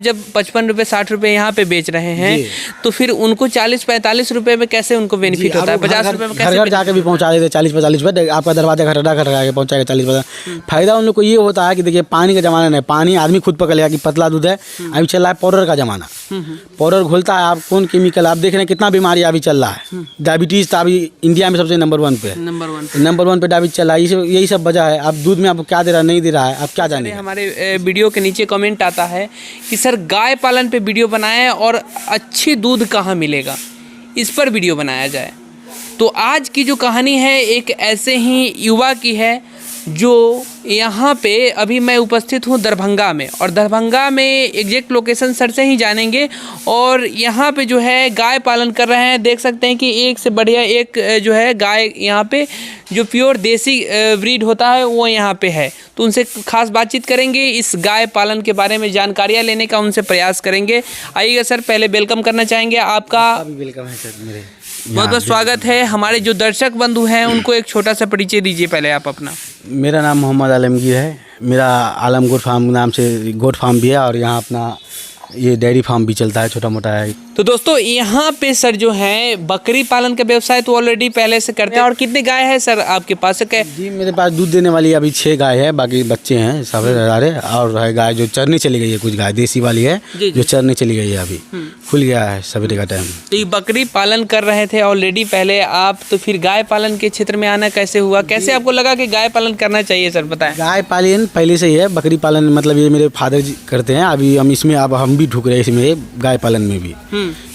जब 55 रुपए 60 रुपए यहाँ पे बेच रहे हैं तो फिर उनको 40-45 रुपए में कैसे उनको बेनिफिट होता है? 50 रुपए में कैसे? घर जाके भी पहुँचा देते 40-45 रुपए, आपका दरवाजा घर के पहुँचाएगा 40-50। फायदा उन लोग को ये होता है कि देखिए पानी का जमाना नहीं, पानी आदमी खुद पकड़ लेगा कि पतला दूध है। अभी चल रहा है पाउडर का जमाना, पाउडर घोलता है आप कौन केमिकल, आप देख रहे हैं कितना बीमारी अभी चल रहा है। डायबिटीज़ तो अभी इंडिया में सबसे नंबर 1 पे, नंबर 1 पे डायबिटीज चल रहा है। यही सब वजह है। अब दूध में आपको क्या दे रहा है नहीं दे रहा है, आप क्या जाने। हमारे वीडियो के नीचे कमेंट आता है कि सर गाय पालन पे वीडियो बनाएं और अच्छी दूध कहाँ मिलेगा, इस पर वीडियो बनाया जाए। तो आज की जो कहानी है एक ऐसे ही युवा की है जो यहाँ पे अभी मैं उपस्थित हूँ दरभंगा में, और दरभंगा में एग्जैक्ट लोकेशन सर से ही जानेंगे। और यहाँ पे जो है गाय पालन कर रहे हैं, देख सकते हैं कि एक से बढ़िया एक जो है गाय यहाँ पे जो प्योर देसी ब्रीड होता है वो यहाँ पे है। तो उनसे खास बातचीत करेंगे, इस गाय पालन के बारे में जानकारियाँ लेने का उनसे प्रयास करेंगे। आइएगा सर, पहले वेलकम करना चाहेंगे आपका। वेलकम है सर, मेरे बहुत बहुत स्वागत है। हमारे जो दर्शक बंधु हैं उनको एक छोटा सा परिचय दीजिए पहले आप अपना। मेरा नाम मोहम्मद आलमगीर है, मेरा आलम गोट फार्म नाम से गोट फार्म भी है, और यहाँ अपना ये डेयरी फार्म भी चलता है, छोटा मोटा है। तो दोस्तों यहाँ पे सर जो है बकरी पालन का व्यवसाय तो ऑलरेडी पहले से करते हैं। और कितने गाय है सर आपके पास? जी मेरे पास दूध देने वाली अभी 6 गाय है, बाकी बच्चे हैं सब सारे, और है गाय जो चरने चली गई है, कुछ गाय देसी वाली है जो चरने चली गई है, अभी खुल गया है सवेरे का टाइम। तो ये बकरी पालन कर रहे थे ऑलरेडी पहले आप, तो फिर गाय पालन के क्षेत्र में आना कैसे हुआ? कैसे आपको लगा कि गाय पालन करना चाहिए सर, बताएं। गाय पालन पहले से ही है, बकरी पालन मतलब ये मेरे फादर जी करते हैं, अभी हम इसमें अब हम भी ढुक रहे हैं इसमें गाय पालन में भी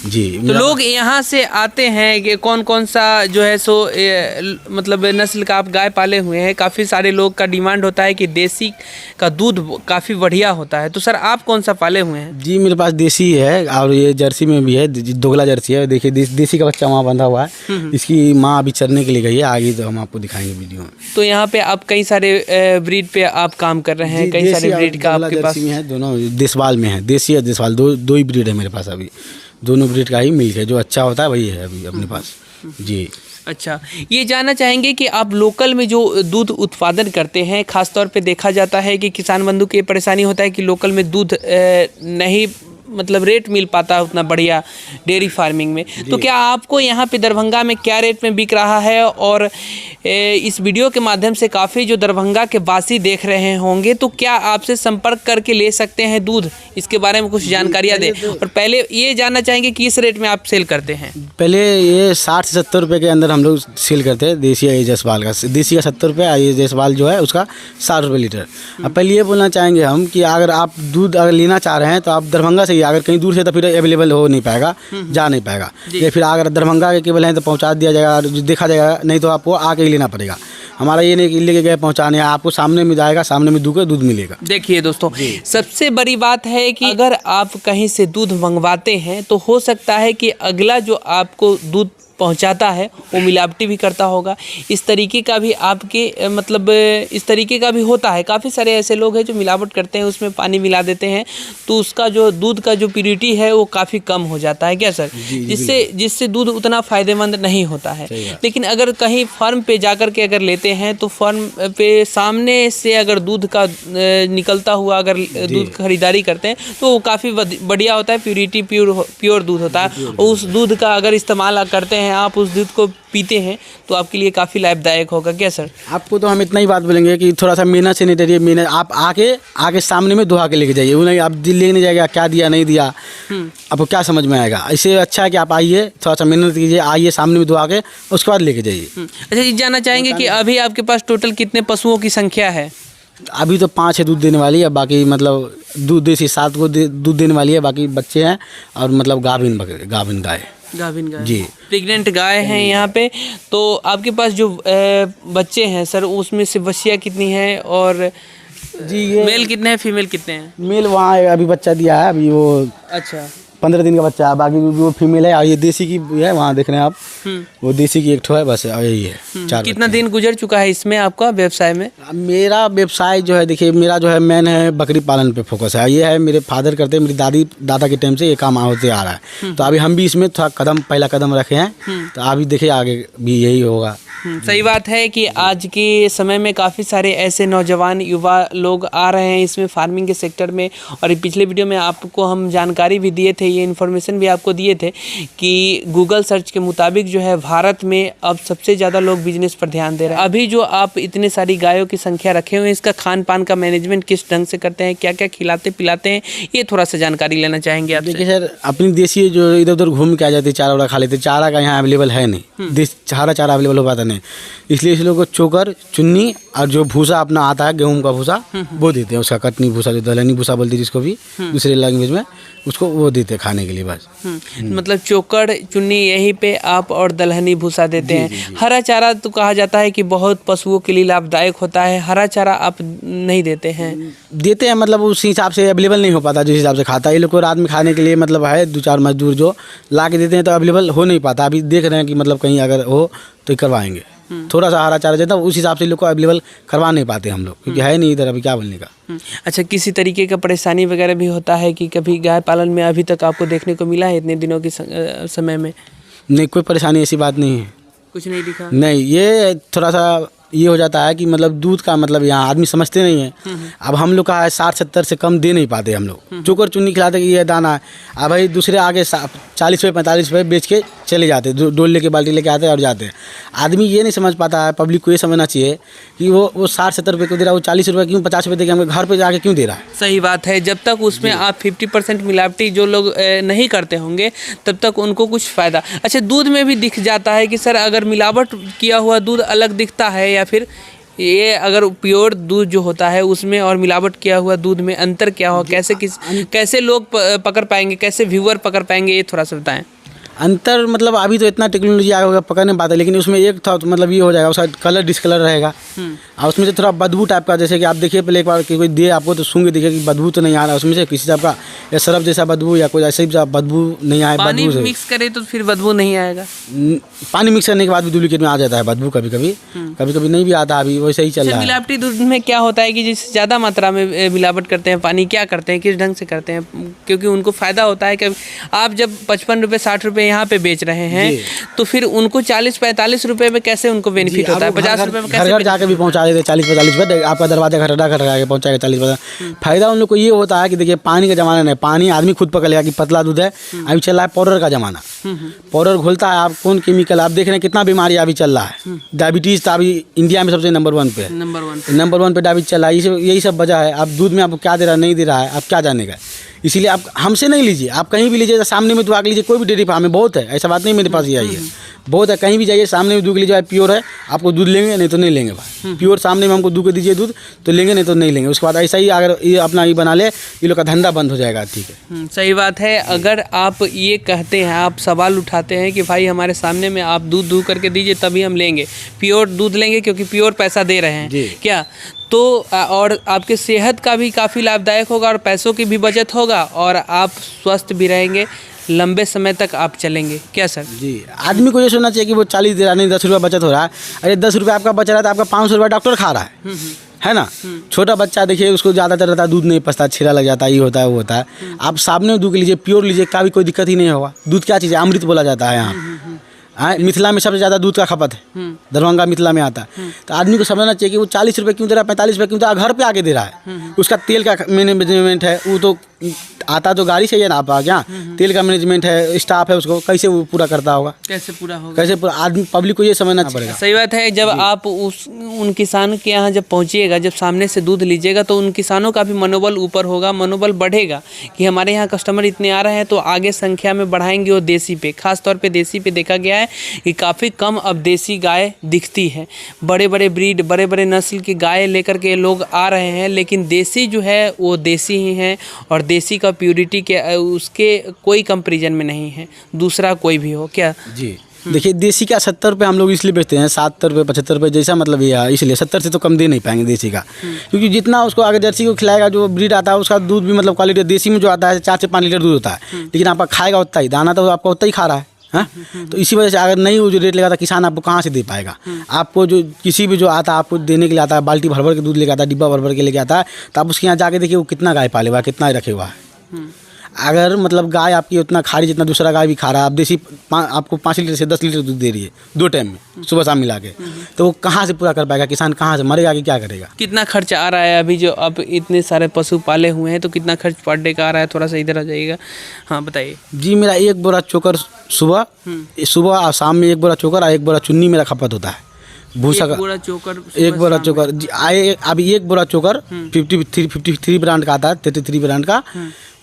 जी। तो लोग यहाँ से आते हैं कि कौन कौन सा जो है सो मतलब नस्ल का आप गाय पाले हुए हैं? काफ़ी सारे लोग का डिमांड होता है कि देसी का दूध काफ़ी बढ़िया होता है, तो सर आप कौन सा पाले हुए हैं? जी मेरे पास देसी है, और ये जर्सी में भी है, दोगला जर्सी है। देखिए देसी का बच्चा वहाँ बंधा हुआ है, इसकी माँ अभी चरने के लिए गई है, आगे तो हम आपको दिखाएंगे वीडियो में। तो यहाँ पे आप कई सारे ब्रीड पे आप काम कर रहे हैं, कई सारे ब्रीड का आपके पास है, दोनों देशवाल में है, देसी और देशवाल दो ही ब्रीड है मेरे पास। अभी दोनों ब्रीड का ही मिल्क है, जो अच्छा होता है वही है अभी अपने पास जी। अच्छा, ये जानना चाहेंगे कि आप लोकल में जो दूध उत्पादन करते हैं, खासतौर पे देखा जाता है कि किसान बंधु की परेशानी होता है कि लोकल में दूध नहीं मतलब रेट मिल पाता है उतना बढ़िया डेयरी फार्मिंग में। तो क्या आपको यहाँ पे दरभंगा में क्या रेट में बिक रहा है? और इस वीडियो के माध्यम से काफ़ी जो दरभंगा के वासी देख रहे होंगे, तो क्या आपसे संपर्क करके ले सकते हैं दूध? इसके बारे में कुछ जानकारियाँ दें। और पहले ये जानना चाहेंगे कि इस रेट में आप सेल करते हैं? पहले ये 60 से 70 रुपये के अंदर हम लोग सेल करते हैं देसी या जसवाल का। देसी का 70 रुपये, ये जसवाल जो है उसका 60 रुपये लीटर। अब पहले ये बोलना चाहेंगे हम कि अगर आप दूध अगर लेना चाह रहे हैं तो आप दरभंगा से, अगर कहीं दूर से तो फिर अवेलेबल हो नहीं पाएगा, जा नहीं पाएगा। ये फिर अगर दरभंगा के केवल हैं तो पहुंचा दिया जाएगा, देखा जाएगा, नहीं तो आपको आके ही लेना पड़ेगा। हमारा ये नहीं कि लेके गए पहुंचाने, आपको सामने में जाएगा, सामने में दूध मिलेगा। देखिए दोस्तों, सबसे बड़ी बात है कि अगर आप कहीं से दूध मंगवाते हैं तो हो सकता है कि अगला जो आपको दूध पहुंचाता है वो मिलावटी भी करता होगा। इस तरीके का भी आपके मतलब इस तरीके का भी होता है। काफ़ी सारे ऐसे लोग हैं जो मिलावट करते हैं, उसमें पानी मिला देते हैं, तो उसका जो दूध का जो प्योरिटी है वो काफ़ी कम हो जाता है क्या सर? जिससे दूध उतना फ़ायदेमंद नहीं होता है। लेकिन अगर कहीं फार्म पे जाकर के अगर लेते हैं तो फार्म पे सामने से अगर दूध का निकलता हुआ अगर दूध खरीदारी करते हैं तो वो काफ़ी बढ़िया होता है, प्योरिटी प्योर दूध होता है। उस दूध का अगर इस्तेमाल करते हैं, आप उस दूध को पीते हैं तो आपके लिए काफ़ी लाभदायक होगा क्या सर? आपको तो हम इतना ही बात बोलेंगे कि थोड़ा सा मेहनत से नहीं डरिए, मेहनत आप आके सामने में दुहा के लेके जाइए। उन्हें आप दिल लेके नहीं जाएगा क्या दिया नहीं दिया, आपको क्या समझ में आएगा। इससे अच्छा है कि आप आइए, थोड़ा सा मेहनत कीजिए, आइए सामने में दुहा के, उसके बाद लेके जाइए। अच्छा, ये जानना चाहेंगे कि अभी आपके पास टोटल कितने पशुओं की संख्या है? अभी तो 5 है दूध देने वाली है, बाकी मतलब दूध देसी 7 को दूध देने वाली है, बाकी बच्चे हैं, और मतलब गाभिन गाय जी, प्रेग्नेंट गाय हैं यहाँ पे। तो आपके पास जो बच्चे हैं सर, उसमें से बच्चियाँ कितनी हैं? और जी ये मेल कितने हैं, फीमेल कितने हैं? मेल वहाँ अभी बच्चा दिया है अभी वो। अच्छा, 15 दिन का बच्चा है, बाकी वो फीमेल है। और ये देसी की है, वहाँ देख रहे हैं आप, वो देसी की एक ठो है बस, और यही है 4 कितना दिन गुजर चुका है इसमें आपका व्यवसाय में? मेरा व्यवसाय जो है, देखिए मेरा जो है मेन है बकरी पालन पे फोकस है। ये है मेरे फादर करते हैं, मेरी दादा के टाइम से ये काम होते आ रहा है। तो अभी हम भी इसमें थोड़ा पहला कदम रखे हैं, तो अभी देखिए आगे भी यही होगा। सही बात है कि आज के समय में काफ़ी सारे ऐसे नौजवान युवा लोग आ रहे हैं इसमें फार्मिंग के सेक्टर में। और पिछले वीडियो में आपको हम जानकारी भी दिए थे, ये इन्फॉर्मेशन भी आपको दिए थे कि गूगल सर्च के मुताबिक जो है भारत में अब सबसे ज़्यादा लोग बिजनेस पर ध्यान दे रहे हैं। अभी जो आप इतने सारी गायों की संख्या रखे हुए हैं, इसका खान पान का मैनेजमेंट किस ढंग से करते हैं, क्या क्या खिलाते पिलाते हैं, ये थोड़ा सा जानकारी लेना चाहेंगे आप? देखिए सर, अपनी देसी जो इधर उधर घूम के आ जाती है, चारा वारा खा लेते, चारा का यहाँ अवेलेबल है नहीं, चारा अवेलेबल हो पाता नहीं, इसलिए इस लोगों को चोकर, चुन्नी और जो भूसा अपना आता है गेहूं का भूसा, वो देते हैं। उसका कटनी भूसा, जो दलहनी भूसा बोलते हैं जिसको भी दूसरे लैंग्वेज में, उसको वो देते हैं खाने के लिए बस। मतलब चोकर, चुन्नी यहीं पे आप और दलहनी भूसा देते हैं। हरा चारा तो कहा जाता है कि बहुत पशुओं के लिए लाभदायक होता है, हरा चारा आप नहीं देते हैं? देते हैं, मतलब उस हिसाब से अवेलेबल नहीं हो पाता जिस हिसाब से खाता है। ये लोग को रात में खाने के लिए मतलब है 2-4 मजदूर जो ला के देते हैं, तो अवेलेबल हो नहीं पाता। अभी देख रहे हैं कि मतलब कहीं अगर हो तो करवाएंगे। थोड़ा सा हरा चारा देता है, उस हिसाब से लोग को अवेलेबल करवा नहीं पाते हम लोग, क्योंकि है नहीं इधर अभी क्या बोलने का। अच्छा, किसी तरीके का परेशानी वगैरह भी होता है कि कभी गाय पालन में अभी तक आपको देखने को मिला है इतने दिनों के समय में? नहीं, कोई परेशानी ऐसी बात नहीं है, कुछ नहीं दिखा? नहीं, ये थोड़ा सा ये हो जाता है कि मतलब दूध का मतलब यहाँ आदमी समझते नहीं है। अब हम लोग का है 60-70 से कम दे नहीं पाते हम लोग। चोकर चुन्नी खिलाते कि ये दाना है, अब भाई दूसरे आगे 40 रुपये 45 रुपये बेच के चले जाते, डोल लेके बाल्टी लेके आते हैं और जाते हैं। आदमी ये नहीं समझ पाता है, पब्लिक को ये समझना चाहिए कि वो 60-70 रुपये क्यों दे रहा है, वो 40 रुपये क्यों 50 रुपये देके हमें घर पे जाके क्यों दे रहा है। सही बात है, जब तक उसमें आप 50% मिलावटी जो लोग नहीं करते होंगे तब तक उनको कुछ फ़ायदा। अच्छा, दूध में भी दिख जाता है कि सर अगर मिलावट किया हुआ दूध अलग दिखता है, या फिर ये अगर प्योर दूध जो होता है उसमें और मिलावट किया हुआ दूध में अंतर क्या हो, कैसे लोग पकड़ पाएंगे, कैसे व्यूअर पकड़ पाएंगे, ये थोड़ा सा बताएं। अंतर मतलब अभी तो इतना टेक्नोलॉजी आया होगा, पकड़ नहीं पाता, लेकिन उसमें एक था तो मतलब ये हो जाएगा, उसका कलर डिस्कलर रहेगा और उसमें से थोड़ा बदबू टाइप का, जैसे कि आप देखिए पहले एक बार कि कोई दे आपको तो सूंघ देखिए कि बदबू तो नहीं आ रहा उसमें से किसी टाइप का, या सरफ जैसा बदबू या कोई ऐसे ही बदबू नहीं आए। पानी मिक्स करे तो फिर बदबू नहीं आएगा? पानी मिक्स करने के बाद भी डुप्लीकेट में आ जाता है बदबू, कभी कभी नहीं भी आता, अभी वैसे ही चल रहा है। मिलावटी दूध में क्या होता है कि जिस ज़्यादा मात्रा में मिलावट करते हैं, पानी क्या करते हैं, किस ढंग से करते हैं? क्योंकि उनको फ़ायदा होता है कि आप जब 55 रुपये 60 रुपये यहाँ पे बेच रहे हैं तो फिर उनको 40-45 रुपए में कैसे उनको बेनिफिट होता है? 50 रुपए में कैसे घर जाके भी पहुंचा देते 40-45 रुपये, आपका दरवाजा घर आके पहुंचाएगा 40%। फायदा उन लोग को ये होता है कि देखिए पानी का जमाना नहीं, पानी आदमी खुद पकड़ लेगा कि पतला दूध है। अभी चल रहा है पाउडर का जमाना, पाउडर घोलता है, आप कौन केमिकल, आप देख रहे हैं कितना बीमारी अभी चल रहा है। डायबिटीज़ तो अभी इंडिया में सबसे नंबर 1 पे है, नंबर 1 पे डायबिटीज चल रहा है। यही सब वजह है। आप दूध में आपको क्या दे रहा है नहीं दे रहा है, आप क्या जानेगा। इसीलिए आप हमसे नहीं लीजिए, आप कहीं भी लीजिए, सामने में दुआ के लीजिए, कोई भी डेयरी फार्म में बहुत है, ऐसा बात नहीं मेरे पास ही आई है, बहुत है, कहीं भी जाइए सामने में दूध लीजिए, भाई प्योर है, आपको दूध लेंगे नहीं तो नहीं लेंगे भाई। प्योर सामने में हमको दूध के दीजिए दूध तो लेंगे, नहीं तो नहीं लेंगे। उसके बाद ऐसा ही अगर ये अपना ये बना ले, ये लोग का धंधा बंद हो जाएगा। ठीक है, सही बात है। अगर आप ये कहते हैं, आप सवाल उठाते हैं कि भाई हमारे सामने में आप दूध दूह करके दीजिए तभी हम लेंगे, प्योर दूध लेंगे क्योंकि प्योर पैसा दे रहे हैं क्या, तो और आपके सेहत का भी काफ़ी लाभदायक होगा और पैसों की भी बचत होगा और आप स्वस्थ भी रहेंगे, लंबे समय तक आप चलेंगे। क्या सर? जी, आदमी को ये सोचना चाहिए कि वो 40 दे रहा नहीं 10 रुपये बचत हो रहा है। अरे 10 रुपये आपका बच रहा है तो आपका 500 रुपये डॉक्टर खा रहा है ना। छोटा बच्चा देखिए उसको ज़्यादातर रहता है दूध नहीं पचता, छिरा लग जाता है, ये होता है वो होता है। आप सामने दूध लीजिए, प्योर लीजिए, का भी कोई दिक्कत ही नहीं होगा। दूध क्या चीज़ है, अमृत बोला जाता है यहाँ। मिथिला में सबसे ज़्यादा दूध का खपत है, दरभंगा मिथिला में आता है। तो आदमी को समझना चाहिए कि वो 40 रुपये क्यों दे रहा है, 45 रुपये क्यों दे रहा है, घर पे आके दे रहा है। उसका तेल का मैनेजमेंट है, वो तो आता तो गाड़ी से ही है ना, आप क्या तेल का मैनेजमेंट है, स्टाफ है, उसको कैसे वो पूरा करता होगा, कैसे पूरा होगा, कैसे पूरा। आदमी पब्लिक को ये समझना पड़ेगा। सही बात है। जब आप उन किसान के यहाँ जब पहुँचिएगा, जब सामने से दूध लीजिएगा तो उन किसानों का भी मनोबल ऊपर होगा, मनोबल बढ़ेगा कि हमारे यहाँ कस्टमर इतने आ रहे हैं तो आगे संख्या में बढ़ाएंगे। और देसी पे, खास तौर पे देसी पे देखा गया है कि काफ़ी कम अब देसी गाय दिखती है। बड़े बड़े ब्रीड, बड़े बड़े नस्ल की गाय लेकर के लोग आ रहे हैं, लेकिन देसी जो है वो देसी ही है और देसी का प्योरिटी के उसके कोई कंपैरिजन में नहीं है दूसरा कोई भी हो। क्या जी, देखिए देसी का 70 रुपये हम लोग इसलिए बेचते हैं, 70 रुपये 75 रुपये जैसा मतलब ये है, इसलिए 70 से तो कम दे नहीं पाएंगे देसी का, क्योंकि जितना उसको अगर जर्सी को खिलाएगा जो ब्रीड आता है उसका दूध भी मतलब क्वालिटी, देसी में जो आता है 4 से 5 लीटर दूध होता है, लेकिन आपका खाएगा उतना ही, दाना तो आपका उतना ही खा रहा है। हाँ, तो इसी वजह से अगर नहीं वो जो रेट लगाता किसान आपको कहाँ से दे पाएगा। आपको जो किसी भी जो आता है आपको देने के लिए आता है, बाल्टी भर भर के दूध लेके आता है, डिब्बा भर भर के लेके आता है, तो आप उसके यहाँ जाके देखिए वो कितना गाय पाले हुआ है, कितना रखे हुआ है। अगर मतलब गाय आपकी उतना खा रही जितना दूसरा गाय भी खा रहा है, आप देसी आपको 5 लीटर से 10 लीटर दूध दे रही है 2 टाइम में सुबह शाम मिला के, तो वो कहाँ से पूरा कर पाएगा किसान, कहाँ से मरेगा कि क्या करेगा। कितना खर्च आ रहा है अभी जो आप इतने सारे पशु पाले हुए हैं, तो कितना खर्च पर डे का आ रहा है, थोड़ा सा इधर आ जाइएगा। हाँ बताइए जी, मेरा 1 बोरा चोकर सुबह और शाम में 1 बोरा चोकर और 1 बोरा चुन्नी मेरा खपत होता है। भूसा का 1 बोरा चोकर आए, अभी 1 बोरा चोकर 53 ब्रांड का आता है, 33 ब्रांड का,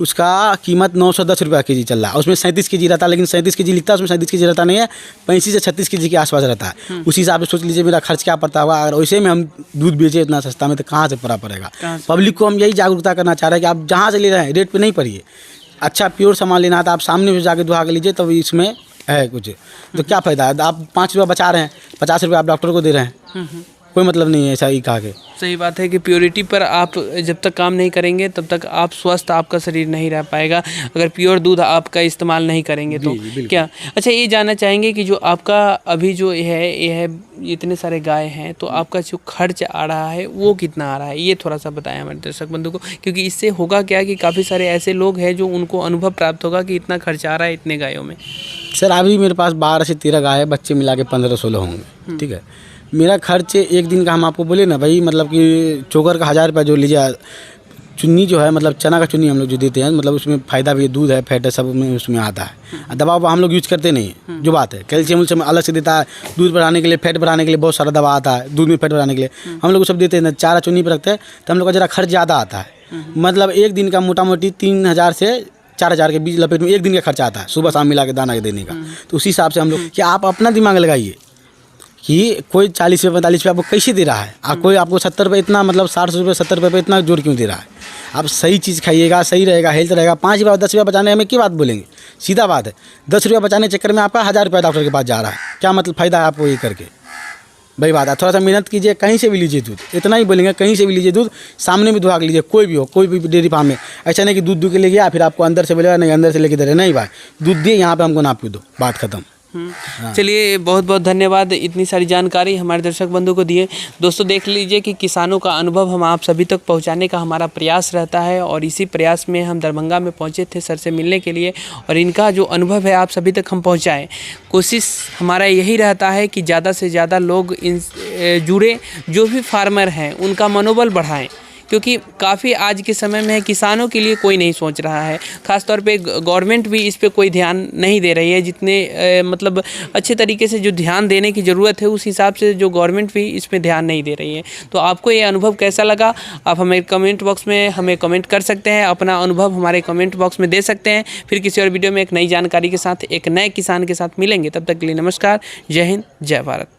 उसका कीमत 910 रुपये केजी चल रहा है। उसमें 37 केजी रहता है, लेकिन 37 केजी लिखता है, उसमें 37 केजी रहता नहीं है, 35 से 36 केजी के आसपास रहता है। उसी हिसाब से सोच लीजिए मेरा खर्च क्या पड़ता होगा। अगर वैसे में हम दूध बेचे इतना सस्ता में तो कहाँ से पूरा पड़ेगा। पब्लिक को हम यही जागरूकता करना चाह रहे हैं कि आप जहाँ से ले रहे हैं रेट पर नहीं पड़िए, अच्छा प्योर सामान लेना था आप सामने से जाके दुहा के लीजिए, तब इसमें है कुछ तो क्या फ़ायदा है। आप 5 रुपये बचा रहे हैं, 50 रुपये आप डॉक्टर को दे रहे हैं, कोई मतलब नहीं है ऐसा ही कहा के। सही बात है कि प्योरिटी पर आप जब तक काम नहीं करेंगे तब तक आप स्वस्थ आपका शरीर नहीं रह पाएगा, अगर प्योर दूध आपका इस्तेमाल नहीं करेंगे तो क्या। अच्छा ये जानना चाहेंगे कि जो आपका अभी जो है इतने सारे गाय हैं, तो आपका जो खर्च आ रहा है वो कितना आ रहा है, ये थोड़ा सा बताएं हमारे दर्शक बंधु को, क्योंकि इससे होगा क्या कि काफ़ी सारे ऐसे लोग हैं जो उनको अनुभव प्राप्त होगा कि इतना खर्च आ रहा है इतने गायों में। सर अभी मेरे पास 12 से 13 गाय है, बच्चे मिला के 15-16 होंगे, ठीक है। मेरा खर्च एक दिन का हम आपको बोले ना भाई, मतलब कि चोकर का 1000 रुपये जो लीजिए, चुन्नी जो है मतलब चना का चुन्नी हम लोग जो देते हैं, मतलब उसमें फ़ायदा भी है, दूध है, फैट है, सब में उसमें आता है। दवा हम लोग यूज़ करते नहीं है, जो बात है कैल्शियम उल्शियम अलग से देता है, दूध बढ़ाने के लिए, फैट बढ़ाने के लिए बहुत सारा दवा आता है, दूध में फैट बढ़ाने के लिए हम लोग सब देते हैं। चारा चुन्नी पर रखते हैं तो हम लोग का ज़रा खर्च ज़्यादा आता है, मतलब एक दिन का मोटा मोटी 3000 से 4000 के बीच लपेट में एक दिन का खर्चा आता है, सुबह शाम मिला के दाना के देने का। तो उसी हिसाब से हम लोग कि आप अपना दिमाग लगाइए कि कोई 40 रुपये 45 रुपये आपको कैसे दे रहा है, कोई आपको 70 रुपये इतना मतलब 60 रुपये 70 रुपये पे इतना जोर क्यों दे रहा है। आप सही चीज़ खाइएगा, सही रहेगा, हेल्थ रहेगा। 5 रुपये 10 रुपये बचाने में क्या बात बोलेंगे, सीधा बात है। 10 रुपये बचाने के चक्कर में आपका 1000 रुपये डॉक्टर के पास जा रहा है, क्या मतलब फ़ायदा है आपको ये करके। भाई बात है, थोड़ा सा मेहनत कीजिए, कहीं से भी लीजिए दूध, इतना ही बोलेंगे, कहीं से भी लीजिए दूध, सामने भी दुहा के लीजिए, कोई भी हो, कोई भी डेयरी फार्म में। ऐसा नहीं कि दूध दूध के ले गया फिर आपको अंदर से बोलेगा नहीं अंदर से लेके दे रहे, नहीं भाई दूध दिए यहाँ पे हमको नाप के दो, बात खत्म। चलिए बहुत बहुत धन्यवाद, इतनी सारी जानकारी हमारे दर्शक बंधु को दिए। दोस्तों देख लीजिए कि किसानों का अनुभव हम आप सभी तक पहुंचाने का हमारा प्रयास रहता है, और इसी प्रयास में हम दरभंगा में पहुंचे थे सर से मिलने के लिए, और इनका जो अनुभव है आप सभी तक हम पहुंचाएं। कोशिश हमारा यही रहता है कि ज़्यादा से ज़्यादा लोग इन जुड़े, जो भी फार्मर हैं उनका मनोबल बढ़ाएँ, क्योंकि काफ़ी आज के समय में किसानों के लिए कोई नहीं सोच रहा है। ख़ास तौर पे गवर्नमेंट भी इस पे कोई ध्यान नहीं दे रही है, जितने मतलब अच्छे तरीके से जो ध्यान देने की ज़रूरत है उस हिसाब से जो गवर्नमेंट भी इस पे ध्यान नहीं दे रही है। तो आपको ये अनुभव कैसा लगा, आप हमें कमेंट बॉक्स में हमें कमेंट कर सकते हैं, अपना अनुभव हमारे कमेंट बॉक्स में दे सकते हैं। फिर किसी और वीडियो में एक नई जानकारी के साथ एक नए किसान के साथ मिलेंगे, तब तक के लिए नमस्कार, जय हिंद, जय भारत।